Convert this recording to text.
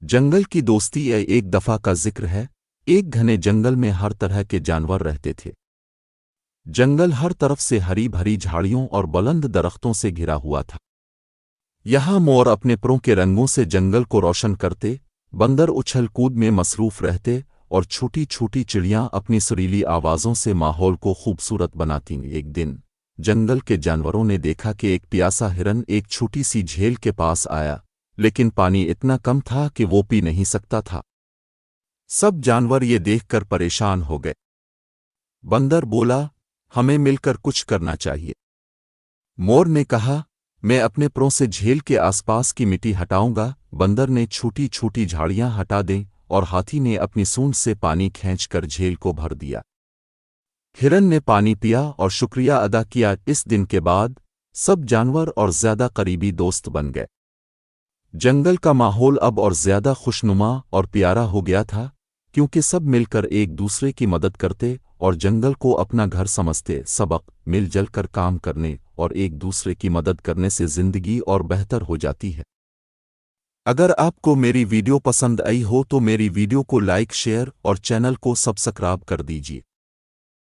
جنگل کی دوستی یہ ایک دفعہ کا ذکر ہے۔ ایک گھنے جنگل میں ہر طرح کے جانور رہتے تھے۔ جنگل ہر طرف سے ہری بھری جھاڑیوں اور بلند درختوں سے گھرا ہوا تھا۔ یہاں مور اپنے پروں کے رنگوں سے جنگل کو روشن کرتے، بندر اچھل کود میں مصروف رہتے اور چھوٹی چھوٹی چڑیاں اپنی سریلی آوازوں سے ماحول کو خوبصورت بناتیں۔ ایک دن جنگل کے جانوروں نے دیکھا کہ ایک پیاسا ہرن ایک چھوٹی سی جھیل کے پاس آیا، لیکن پانی اتنا کم تھا کہ وہ پی نہیں سکتا تھا۔ سب جانور یہ دیکھ کر پریشان ہو گئے۔ بندر بولا، ہمیں مل کر کچھ کرنا چاہیے۔ مور نے کہا، میں اپنے پروں سے جھیل کے آس پاس کی مٹی ہٹاؤں گا۔ بندر نے چھوٹی چھوٹی جھاڑیاں ہٹا دیں اور ہاتھی نے اپنی سونڈ سے پانی کھینچ کر جھیل کو بھر دیا۔ ہرن نے پانی پیا اور شکریہ ادا کیا۔ اس دن کے بعد سب جانور اور زیادہ قریبی دوست بن گئے۔ جنگل کا ماحول اب اور زیادہ خوشنما اور پیارا ہو گیا تھا، کیونکہ سب مل کر ایک دوسرے کی مدد کرتے اور جنگل کو اپنا گھر سمجھتے۔ سبق: مل جل کر کام کرنے اور ایک دوسرے کی مدد کرنے سے زندگی اور بہتر ہو جاتی ہے۔ اگر آپ کو میری ویڈیو پسند آئی ہو تو میری ویڈیو کو لائک، شیئر اور چینل کو سبسکرائب کر دیجیے۔